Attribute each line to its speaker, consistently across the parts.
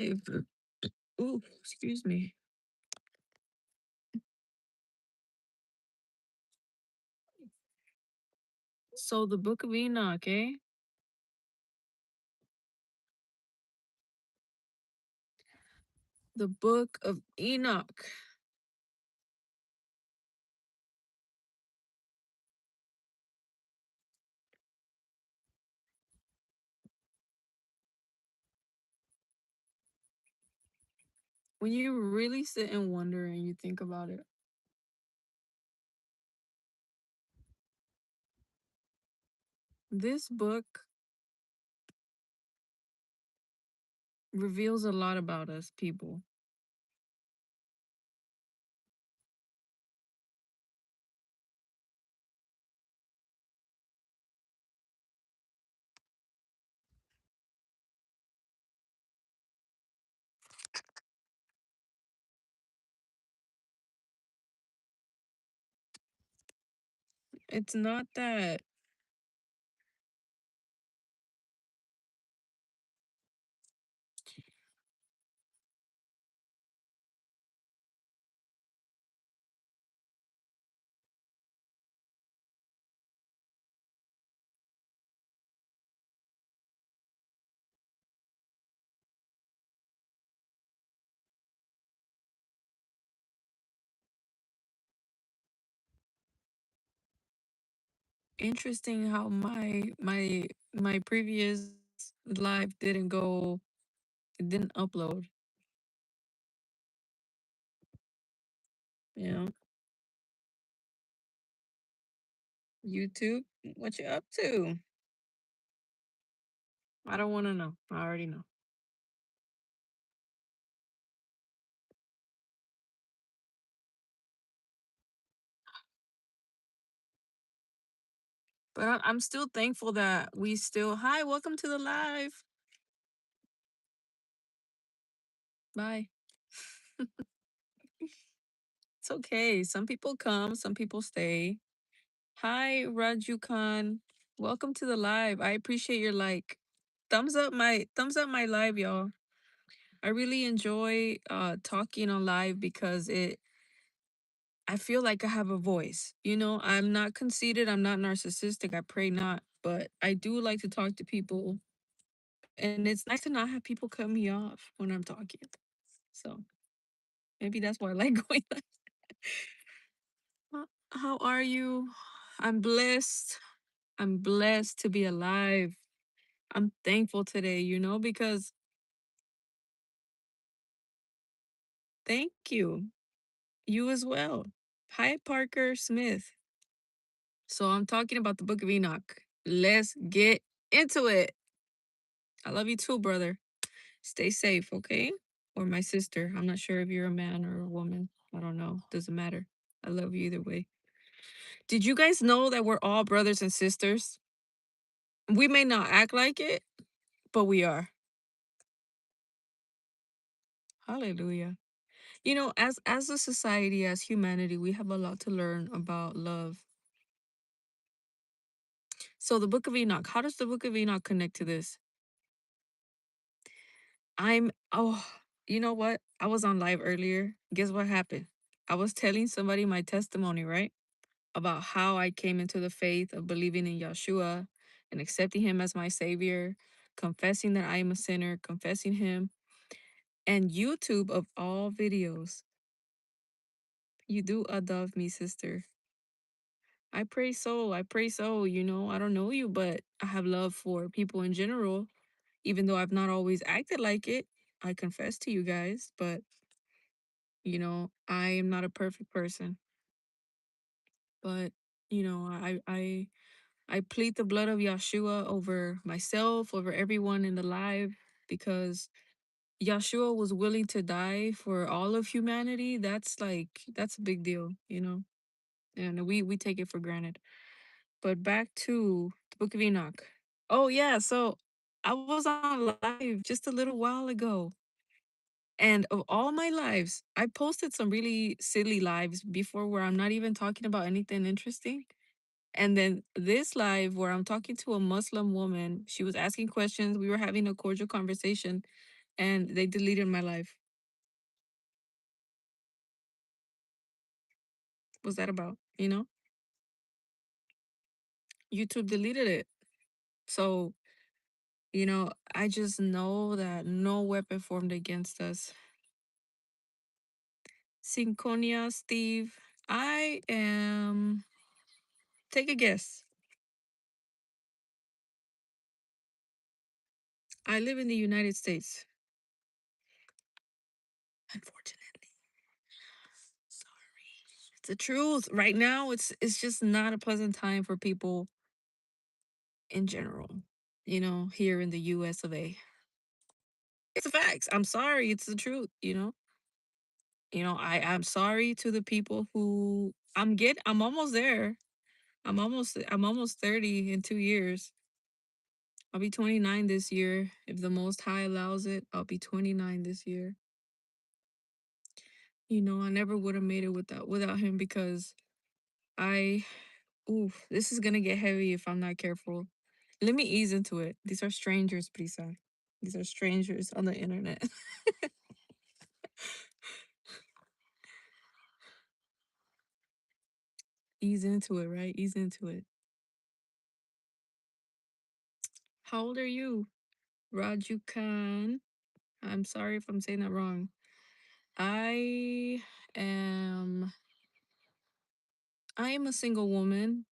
Speaker 1: Ooh, excuse me. So the Book of Enoch, eh? The Book of Enoch. When you really sit and wonder and you think about it, this book reveals a lot about us people. It's not that interesting how my previous live didn't go, it didn't upload, you know. YouTube, what you up to? I don't want to know. I already know. But I'm still thankful that we still. Hi, welcome to the live. Bye. It's okay. Some people come, some people stay. Hi, Raju Khan. Welcome to the live. I appreciate your like. Thumbs up my live, y'all. I really enjoy talking on live because it I feel like I have a voice. You know, I'm not conceited, I'm not narcissistic, I pray not, but I do like to talk to people, and it's nice to not have people cut me off when I'm talking. So, maybe that's why I like going live. How are you? I'm blessed. I'm blessed to be alive. I'm thankful today, you know, because thank you. You as well. Hi, Parker Smith. So I'm talking about the Book of Enoch. Let's get into it. I love you too, brother. Stay safe, okay? Or my sister. I'm not sure if you're a man or a woman. I don't know. Doesn't matter. I love you either way. Did you guys know that we're all brothers and sisters? We may not act like it, but we are. Hallelujah. You know, as a society, as humanity, we have a lot to learn about love. So the Book of Enoch, how does the Book of Enoch connect to this? Oh, you know what? I was on live earlier. Guess what happened? I was telling somebody my testimony, right? About how I came into the faith of believing in Yeshua and accepting him as my savior, confessing that I am a sinner, confessing him. And YouTube, of all videos, you do love me, sister. I pray so. I pray so. You know, I don't know you, but I have love for people in general, even though I've not always acted like it. I confess to you guys, but you know, I am not a perfect person. But you know, I plead the blood of Yeshua over myself, over everyone in the live, because Yeshua was willing to die for all of humanity. That's a big deal, you know, and we take it for granted. But back to the Book of Enoch. Oh yeah, so I was on live just a little while ago. And of all my lives, I posted some really silly lives before where I'm not even talking about anything interesting. And then this live where I'm talking to a Muslim woman, she was asking questions. We were having a cordial conversation. and they deleted my life. What's that about? YouTube deleted it. So, I just know that no weapon formed against us. Synconia, Steve. I am. Take a guess. I live in the United States. Unfortunately. Sorry. It's the truth. Right now, it's just not a pleasant time for people in general, here in the US of A. It's the facts. I'm sorry. It's the truth, I'm sorry to the people who I'm almost there. I'm almost 30 in 2 years. I'll be 29 this year. If the most high allows it, I'll be 29 this year. I never would have made it without him because I oof, this is gonna get heavy if I'm not careful. Let me ease into it. These are strangers, Brisa. These are strangers on the internet. Ease into it, right? Ease into it. How old are you? Raju Khan. I'm sorry if I'm saying that wrong. I am I am a single woman.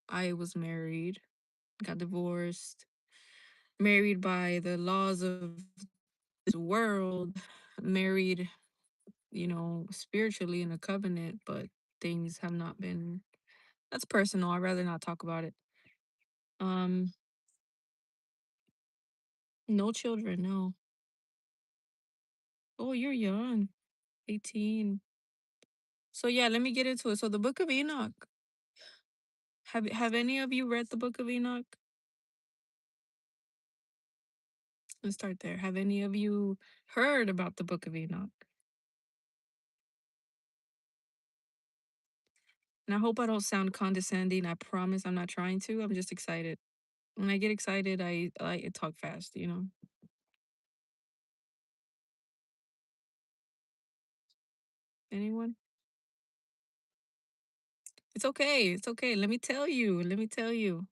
Speaker 1: I was married, got divorced, married by the laws of this world, married, spiritually in a covenant, but things have not been that's personal. I'd rather not talk about it. Um, no children, no. Oh, you're young. 18. So yeah, let me get into it. So the Book of Enoch. Have any of you read the Book of Enoch? Let's start there. Have any of you heard about the Book of Enoch? And I hope I don't sound condescending. I promise I'm not trying to. I'm just excited. When I get excited, I like to talk fast. Anyone? It's okay. It's okay. Let me tell you. Let me tell you.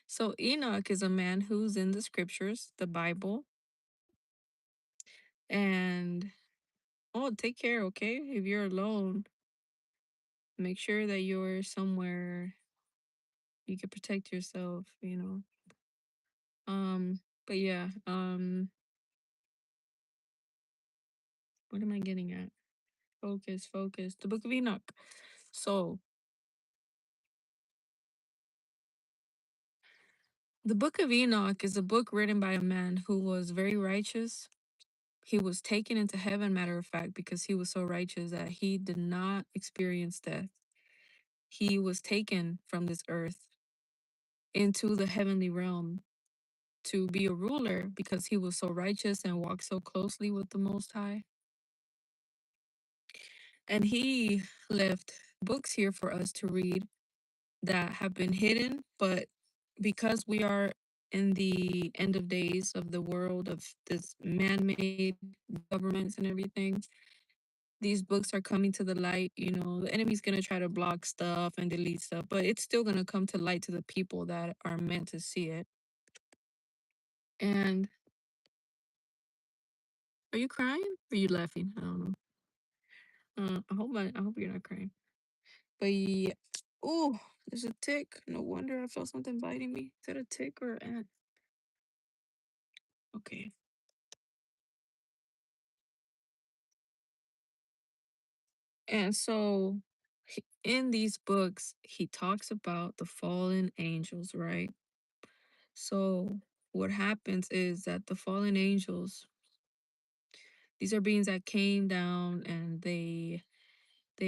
Speaker 1: So Enoch is a man who's in the scriptures, the Bible, and oh, take care, okay? If you're alone, make sure that you're somewhere you can protect yourself. But yeah, what am I getting at? Focus, focus. The Book of Enoch. So, the Book of Enoch is a book written by a man who was very righteous. He was taken into heaven, matter of fact, because he was so righteous that he did not experience death. He was taken from this earth into the heavenly realm to be a ruler because he was so righteous and walked so closely with the Most High. And he left books here for us to read that have been hidden, but because we are in the end of days of the world of this man-made governments and everything, these books are coming to the light. The enemy's going to try to block stuff and delete stuff, but it's still going to come to light to the people that are meant to see it. And are you crying? Or are you laughing? I don't know. I hope you're not crying. But yeah. Oh, there's a tick. No wonder I felt something biting me. Is that a tick or an ant? Okay. And so in these books, he talks about the fallen angels, right? So what happens is that the fallen angels, these are beings that came down and they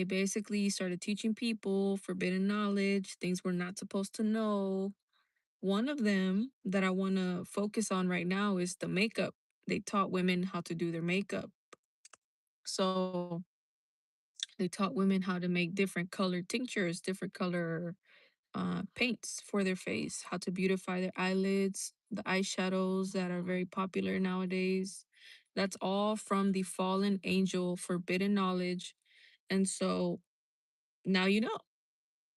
Speaker 1: basically started teaching people forbidden knowledge, things we're not supposed to know. One of them that I want to focus on right now is the makeup. They taught women how to do their makeup. So they taught women how to make different color tinctures, different color paints for their face, how to beautify their eyelids, the eyeshadows that are very popular nowadays. That's all from the fallen angel forbidden knowledge. And so now you know.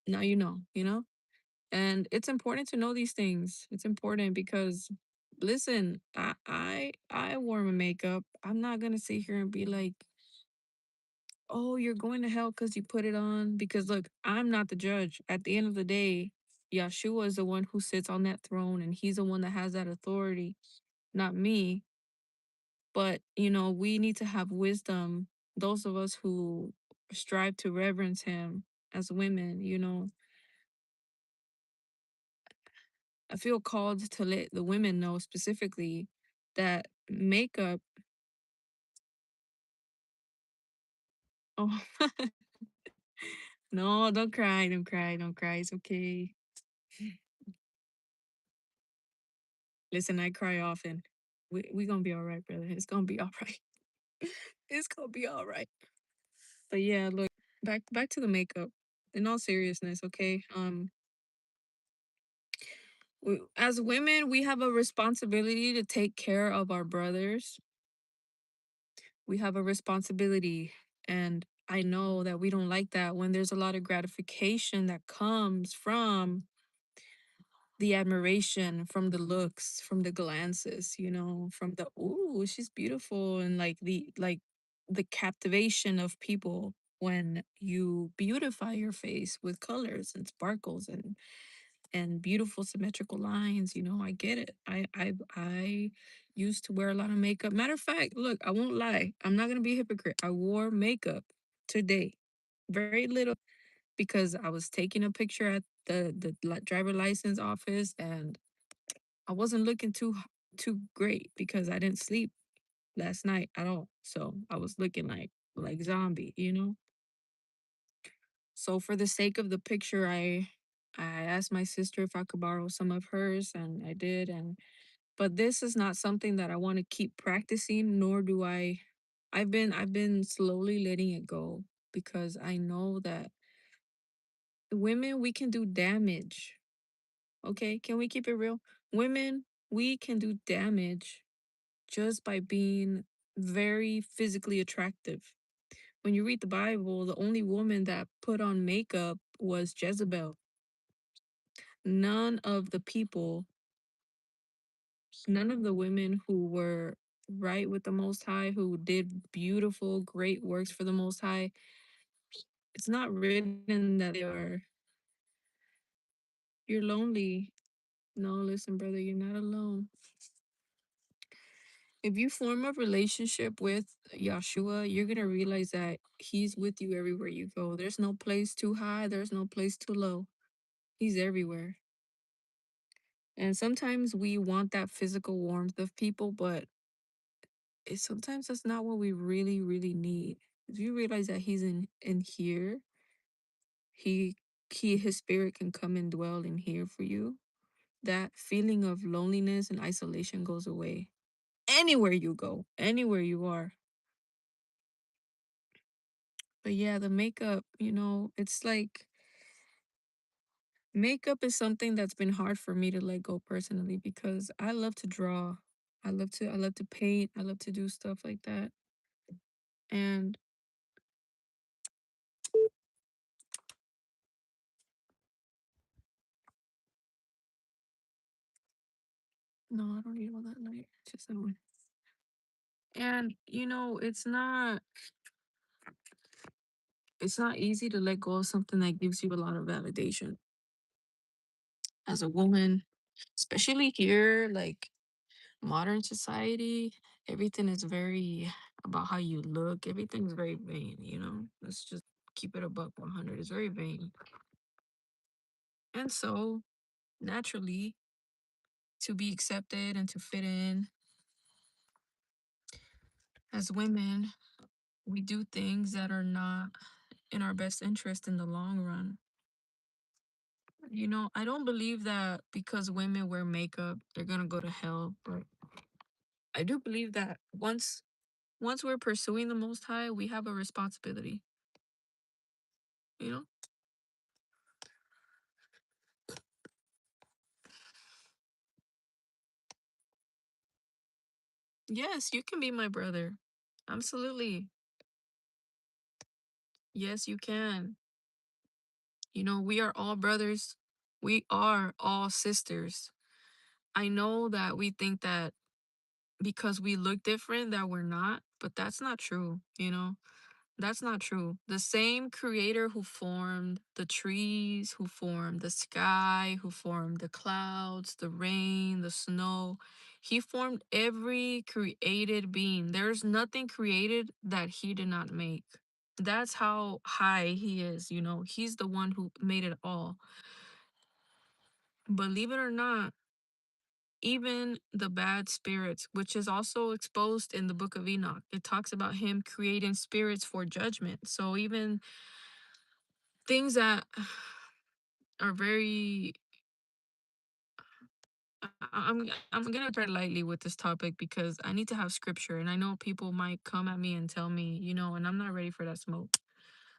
Speaker 1: Now you know? And it's important to know these things. It's important because listen, I wore my makeup. I'm not gonna sit here and be like, oh, you're going to hell because you put it on. Because look, I'm not the judge. At the end of the day, Yeshua is the one who sits on that throne and he's the one that has that authority, not me. But we need to have wisdom. Those of us who strive to reverence him as women, I feel called to let the women know specifically that makeup. Oh, no, don't cry, don't cry, don't cry. It's okay. Listen, I cry often. We gonna be all right, brother. It's gonna be all right. It's gonna be all right. But yeah, look, back to the makeup. In all seriousness, okay. As women, we have a responsibility to take care of our brothers. We have a responsibility, and I know that we don't like that when there's a lot of gratification that comes from the admiration, from the looks, from the glances, from the ooh, she's beautiful, and like the captivation of people when you beautify your face with colors and sparkles and beautiful symmetrical lines. I get it. I used to wear a lot of makeup. Matter of fact, look, I won't lie, I'm not gonna be a hypocrite. I wore makeup today, very little, because I was taking a picture at the driver license office, and I wasn't looking too great because I didn't sleep last night at all. So I was looking like zombie. So for the sake of the picture, I asked my sister if I could borrow some of hers, and I did. And but this is not something that I want to keep practicing, nor do I. I've been slowly letting it go because I know that women, we can do damage. Okay, can we keep it real? Women, we can do damage just by being very physically attractive. When you read the Bible, the only woman that put on makeup was Jezebel. None of the people, none of the women who were right with the Most High, who did beautiful, great works for the Most High, it's not written that they are, you're lonely. No, listen, brother, you're not alone. If you form a relationship with Yahshua, you're going to realize that he's with you everywhere you go. There's no place too high, there's no place too low. He's everywhere. And sometimes we want that physical warmth of people, but sometimes that's not what we really, really need. If you realize that he's in here, he his spirit can come and dwell in here for you. That feeling of loneliness and isolation goes away. Anywhere you go, anywhere you are. But yeah, the makeup, it's like makeup is something that's been hard for me to let go personally because I love to draw. I love to paint. I love to do stuff like that. And no, I don't need all that light. Just that one. And it's not easy to let go of something that gives you a lot of validation as a woman, especially here, like modern society. Everything is very about how you look. Everything's very vain. Let's just keep it a buck 100. It's very vain. And so, naturally, to be accepted and to fit in as women, we do things that are not in our best interest in the long run. I don't believe that because women wear makeup, they're gonna go to hell. But I do believe that once we're pursuing the Most High, we have a responsibility. You know, Yes, you can be my brother. Absolutely. Yes, you can. You know, we are all brothers. We are all sisters. I know that we think that because we look different that we're not, but that's not true, you know? That's not true. The same creator who formed the trees, who formed the sky, who formed the clouds, the rain, the snow, he formed every created being. There's nothing created that he did not make. That's how high he is, you know. He's the one who made it all. Believe it or not, even the bad spirits, which is also exposed in the book of Enoch, it talks about him creating spirits for judgment. So even things that are very I'm gonna tread lightly with this topic because I need to have scripture, and I know people might come at me and tell me, you know, and I'm not ready for that smoke.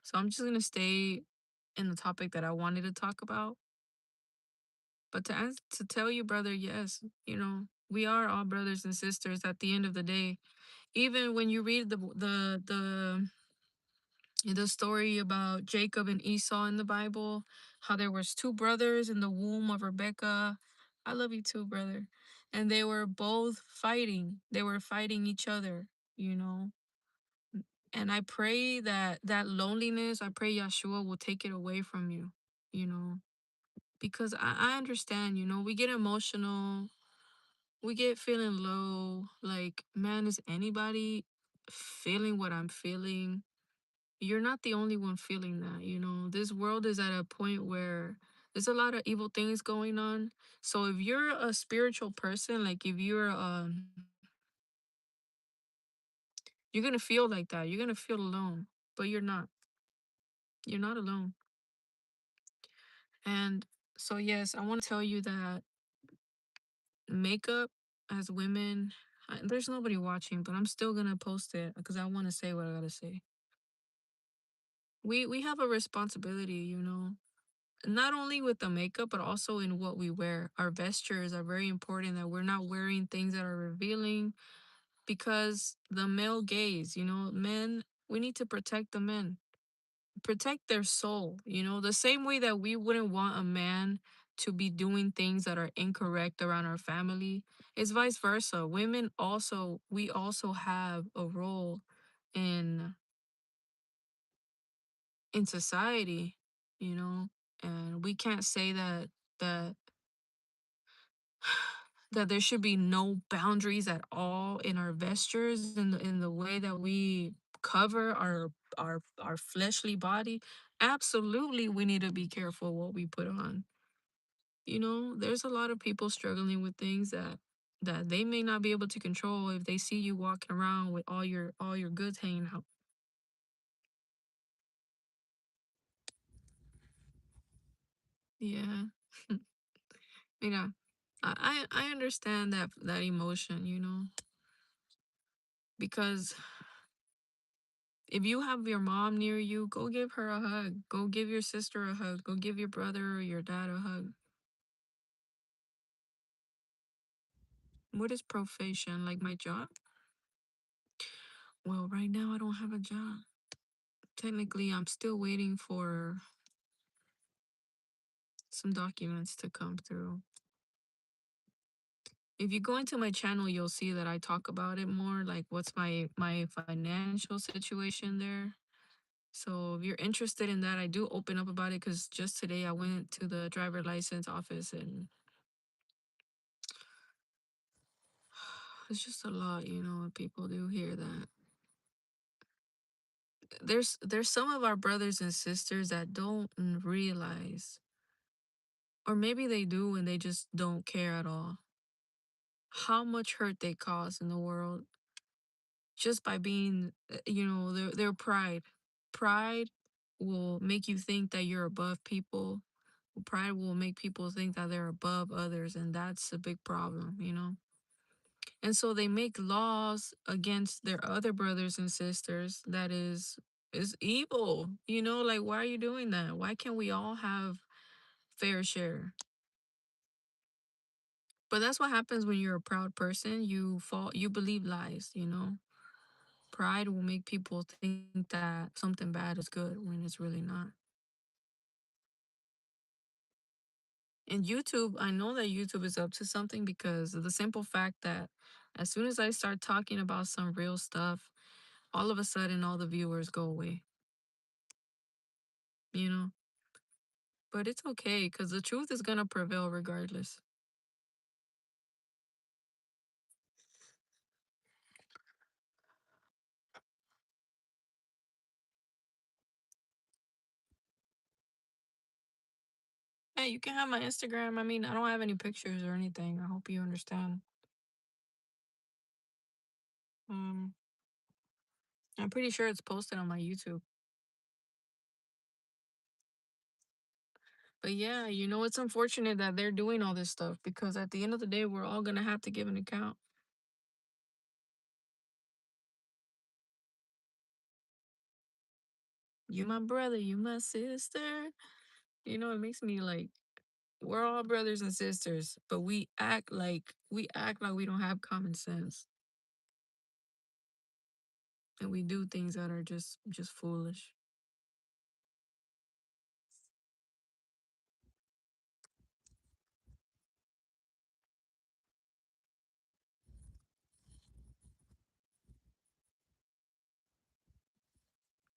Speaker 1: So I'm just gonna stay in the topic that I wanted to talk about. But to tell you, brother, yes, you know, we are all brothers and sisters at the end of the day. Even when you read the story about Jacob and Esau in the Bible, how there was two brothers in the womb of Rebecca. I love you too, brother. And they were both fighting. They were fighting each other, you know. And I pray that that loneliness, I pray Yeshua will take it away from you, you know, because I understand, you know, we get emotional, we get feeling low. Like, man, is anybody feeling what I'm feeling? You're not the only one feeling that, you know. This world is at a point where there's a lot of evil things going on. So if you're a spiritual person, like if you're gonna feel like that. You're gonna feel alone, but you're not. You're not alone. And so yes, I want to tell you that makeup as women, there's nobody watching, but I'm still gonna post it because I want to say what I gotta say. We have a responsibility, you know, not only with the makeup but also in what we wear. Our vestures are very important, that we're not wearing things that are revealing, because the male gaze, you know, men, we need to protect the men, protect their soul, you know, the same way that we wouldn't want a man to be doing things that are incorrect around our family. It's vice versa. Women also, we also have a role in society, you know, and we can't say that that there should be no boundaries at all in our vestures, in the way that we cover our fleshly body. Absolutely, we need to be careful what we put on. You know, there's a lot of people struggling with things that they may not be able to control if they see you walking around with all your goods hanging out. Yeah. Yeah. I understand that emotion, you know, because if you have your mom near you, go give her a hug. Go give your sister a hug. Go give your brother or your dad a hug. What is profession? Like my job? Well, right now I don't have a job. Technically, I'm still waiting for some documents to come through. If you go into my channel, you'll see that I talk about it more, like what's my financial situation there. So if you're interested in that, I do open up about it because just today I went to the driver license office, and it's just a lot, you know, when people do hear that. There's some of our brothers and sisters that don't realize, or maybe they do and they just don't care at all, how much hurt they cause in the world just by being, you know, their pride will make you think that you're above people. Pride will make people think that they're above others, and that's a big problem, you know. And so they make laws against their other brothers and sisters that is evil, you know. Like, why are you doing that? Why can't we all have fair share? But that's what happens when you're a proud person. You believe lies, you know? Pride will make people think that something bad is good when it's really not. And YouTube, I know that YouTube is up to something because of the simple fact that as soon as I start talking about some real stuff, all of a sudden all the viewers go away, you know? But it's okay because the truth is going to prevail regardless. Hey, you can have my Instagram. I mean, I don't have any pictures or anything. I hope you understand. Um, I'm pretty sure it's posted on my YouTube. But yeah, you know, it's unfortunate that they're doing all this stuff because at the end of the day, we're all going to have to give an account. You my brother, you my sister. You know, it makes me like we're all brothers and sisters, but we act like we don't have common sense and we do things that are just foolish.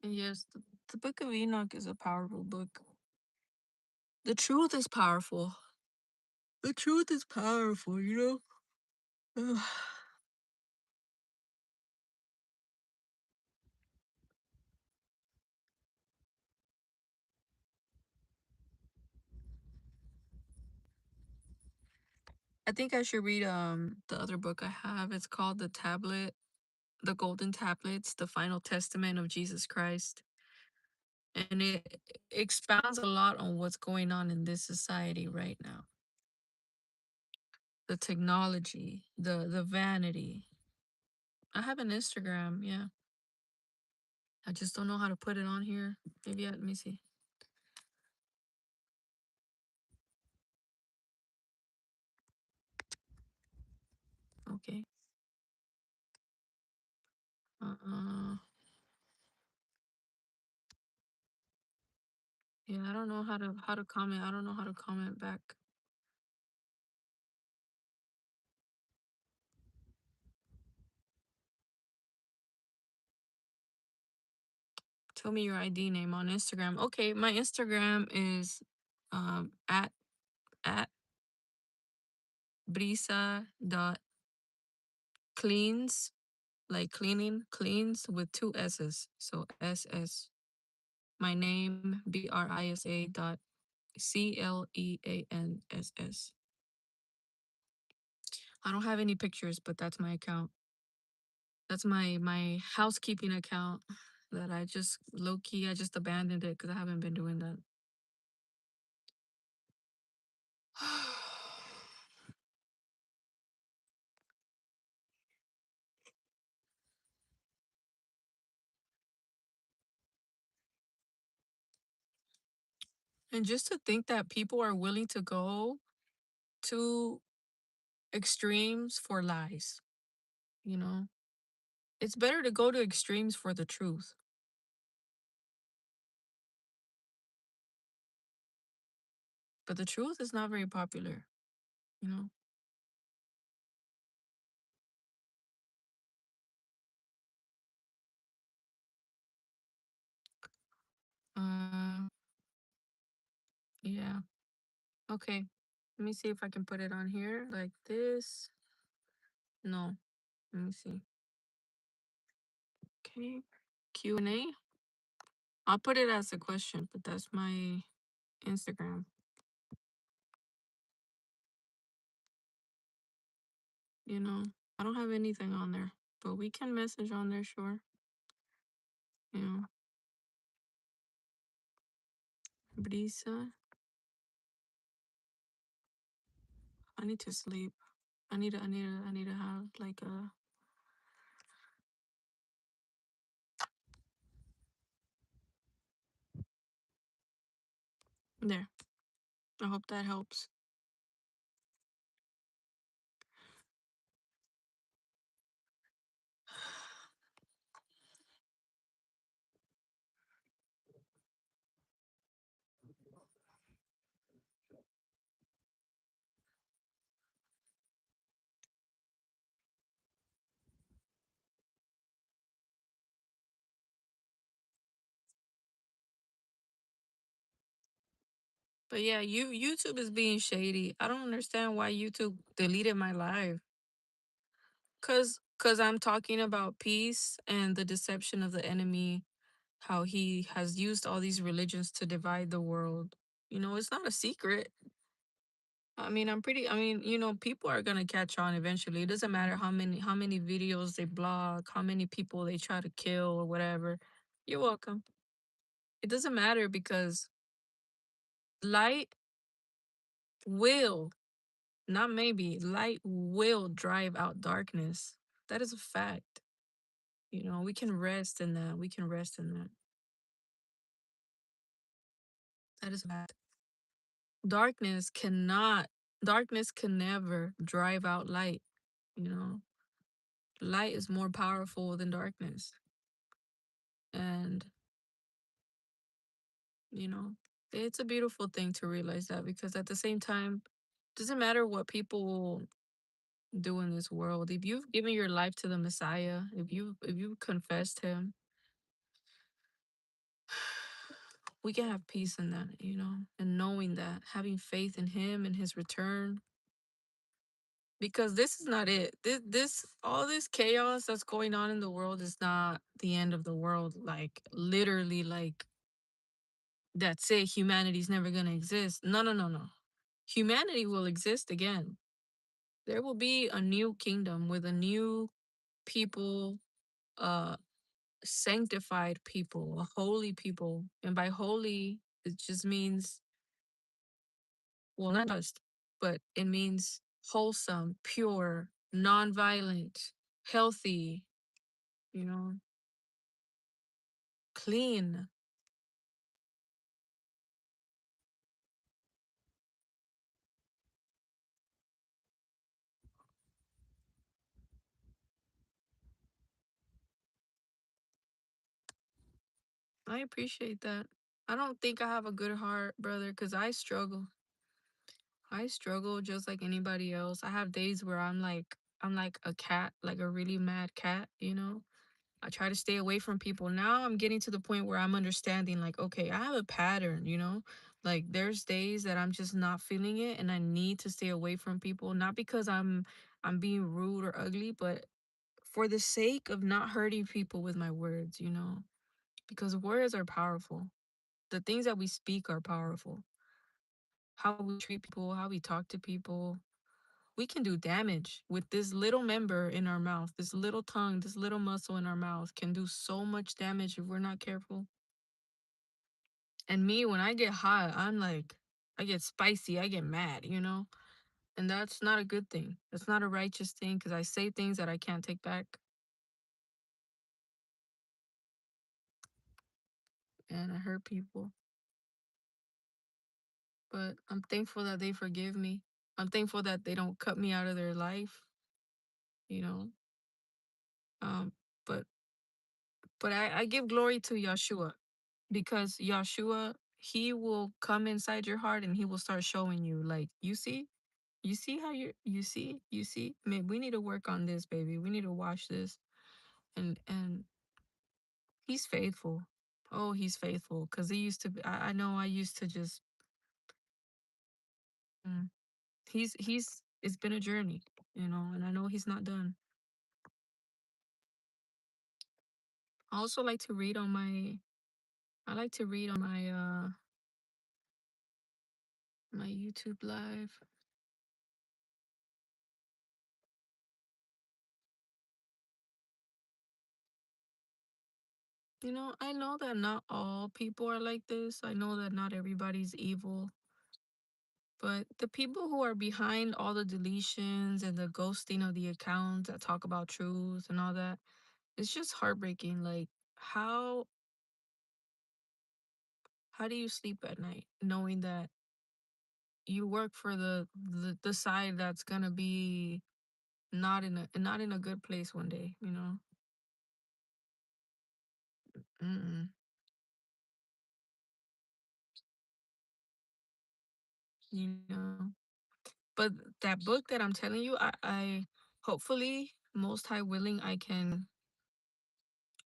Speaker 1: And yes, the book of Enoch is a powerful book. The truth is powerful. The truth is powerful, you know? I think I should read the other book I have. It's called The Golden Tablets, The Final Testament of Jesus Christ. And it expounds a lot on what's going on in this society right now. The technology, the vanity. I have an Instagram, yeah. I just don't know how to put it on here. Maybe let me see. Okay. Uh, yeah, I don't know how to comment. I don't know how to comment back. Tell me your ID name on Instagram. Okay, my Instagram is at at brisa dot cleans, like cleaning, cleans with two S's. So SS. My name BRISA dot CLEANSS. I don't have any pictures, but that's my account. That's my housekeeping account that I just low key I just abandoned it because I haven't been doing that. And just to think that people are willing to go to extremes for lies, you know? It's better to go to extremes for the truth. But the truth is not very popular, you know? Uh, yeah. Okay. Let me see if I can put it on here like this. No. Let me see. Okay. Q&A. I'll put it as a question, but that's my Instagram. You know, I don't have anything on there, but we can message on there, sure. You know, Brisa. I need to sleep. I need to have like a there. I hope that helps. But yeah, YouTube is being shady. I don't understand why YouTube deleted my live. Cause I'm talking about peace and the deception of the enemy, how he has used all these religions to divide the world. You know, it's not a secret. People are gonna catch on eventually. It doesn't matter how many videos they block, how many people they try to kill or whatever. You're welcome. It doesn't matter because light will, not maybe, light will drive out darkness. That is a fact. You know, we can rest in that. We can rest in that. That is a fact. Darkness cannot, darkness can never drive out light. You know, light is more powerful than darkness. And, you know, it's a beautiful thing to realize that because at the same time, doesn't matter what people do in this world. If you've given your life to the Messiah, if you confessed him, we can have peace in that, you know, and knowing that, having faith in him and his return. Because this is not it. This all this chaos that's going on in the world is not the end of the world. Like literally, like that's it. Humanity's never gonna exist. No, no, no, no. Humanity will exist again. There will be a new kingdom with a new people, uh sanctified people, a holy people. And by holy, it just means, well, not just, but it means wholesome, pure, non-violent, healthy, you know, clean. I appreciate that. I don't think I have a good heart, brother, because I struggle. I struggle just like anybody else. I have days where I'm like a cat, like a really mad cat, you know? I try to stay away from people. Now I'm getting to the point where I'm understanding, like, okay, I have a pattern, you know? Like there's days that I'm just not feeling it and I need to stay away from people, not because I'm being rude or ugly, but for the sake of not hurting people with my words, you know? Because words are powerful. The things that we speak are powerful. How we treat people, how we talk to people. We can do damage with this little member in our mouth, this little tongue, this little muscle in our mouth can do so much damage if we're not careful. And me, when I get hot, I'm like, I get spicy, I get mad, you know? And that's not a good thing. That's not a righteous thing because I say things that I can't take back and I hurt people. But I'm thankful that they forgive me. I'm thankful that they don't cut me out of their life, you know? Um, but I give glory to Yeshua because Yeshua, he will come inside your heart and he will start showing you, like, you see how you see, man, we need to work on this, baby. We need to watch this. And he's faithful. Oh, he's faithful. Cause he used to be, I know I used to just mm, he's it's been a journey, you know, and I know he's not done. I also like to read on my I like to read on my YouTube live. You know, I know that not all people are like this. I know that not everybody's evil. But the people who are behind all the deletions and the ghosting of the accounts that talk about truth and all that, it's just heartbreaking. Like how how do you sleep at night knowing that you work for the side that's gonna be not in a good place one day, you know? Mm-mm, you know. But that book that I'm telling you, I hopefully most high willing I can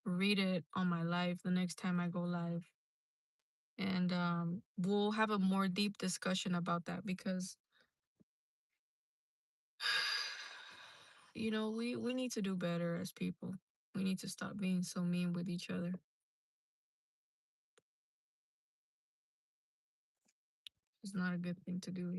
Speaker 1: read it on my live the next time I go live and we'll have a more deep discussion about that because we need to do better as people. We need to stop being so mean with each other. It's not a good thing to do.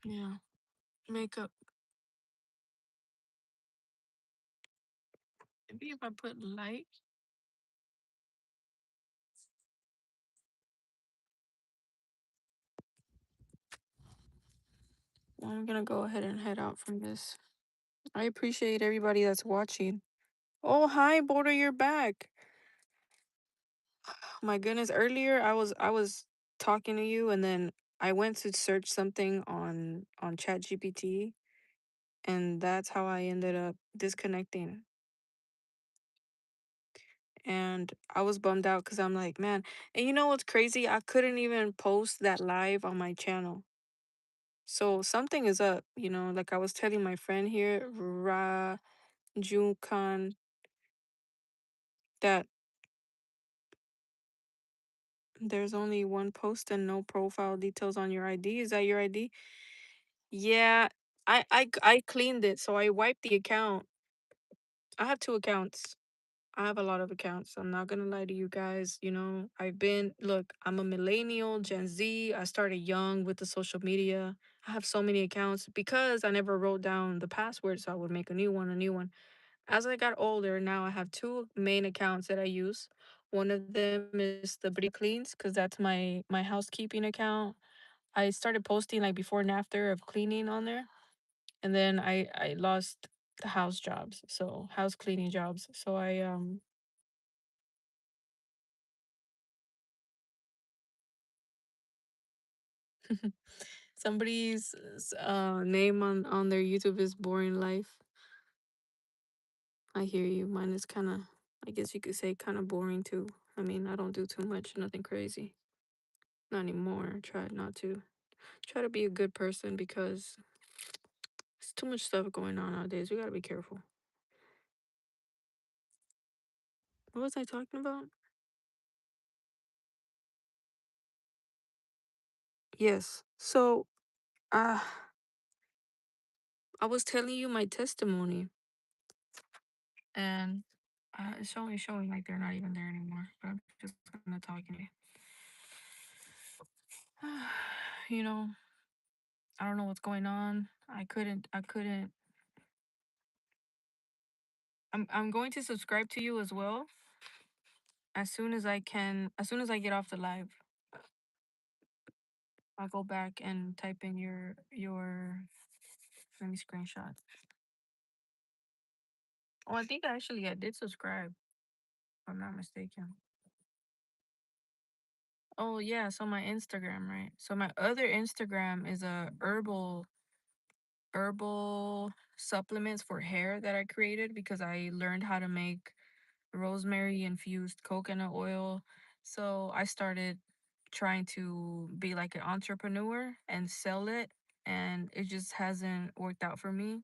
Speaker 1: Yeah. Makeup. Maybe if I put light, well, I'm gonna go ahead and head out from this. I appreciate everybody that's watching. Oh, hi, Border, you're back. My goodness, earlier I was talking to you and then I went to search something on ChatGPT and that's how I ended up disconnecting. And I was bummed out because I'm like, man, and you know what's crazy? I couldn't even post that live on my channel. So something is up, like I was telling my friend here, Khan, that there's only one post and no profile details on your ID. Is that your ID? Yeah, I cleaned it, so I wiped the account. I have two accounts. I have a lot of accounts. I'm not gonna lie to you guys. Look, I'm a millennial, Gen Z. I started young with the social media. I have so many accounts because I never wrote down the password, so I would make a new one. As I got older, now I have two main accounts that I use. One of them is the Bria Cleans, because that's my housekeeping account. I started posting like before and after of cleaning on there, and then I lost the house jobs, so house cleaning jobs. So I somebody's name on their YouTube is Boring Life. I hear you. Mine is kind of, I guess you could say, kind of boring too. I mean, I don't do too much, nothing crazy. Not anymore. Try not to. Try to be a good person because there's too much stuff going on nowadays. We gotta be careful. What was I talking about? Yes. So, uh, I was telling you my testimony, and it's only showing like they're not even there anymore. But I'm just gonna talk anyway. you know, I don't know what's going on. I couldn't. I'm going to subscribe to you as well as soon as I can. As soon as I get off the live, I'll go back and type in your. Let me screenshot. Oh, I think actually I did subscribe, if I'm not mistaken. Oh yeah, so my Instagram, right? So my other Instagram is a herbal supplements for hair that I created because I learned how to make rosemary infused coconut oil. So I started trying to be like an entrepreneur and sell it, and it just hasn't worked out for me.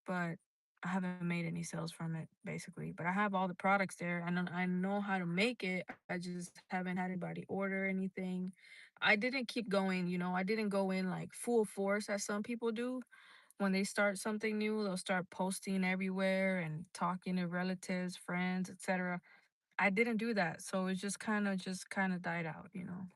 Speaker 1: But I haven't made any sales from it basically. But I have all the products there and I know how to make it. I just haven't had anybody order anything. I didn't keep going, I didn't go in like full force as some people do. When they start something new, they'll start posting everywhere and talking to relatives, friends, etc. I didn't do that, so it just kind of died out, you know.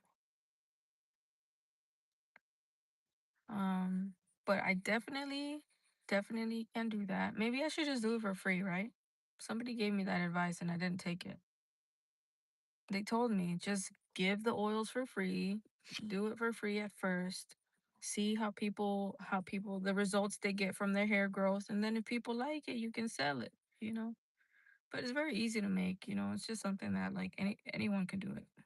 Speaker 1: Um, but I definitely can do that. Maybe I should just do it for free, right? Somebody gave me that advice and I didn't take it. They told me just give the oils for free, do it for free at first, see how people the results they get from their hair growth, and then if people like it, you can sell it, you know. But it's very easy to make, you know. It's just something that like anyone can do it.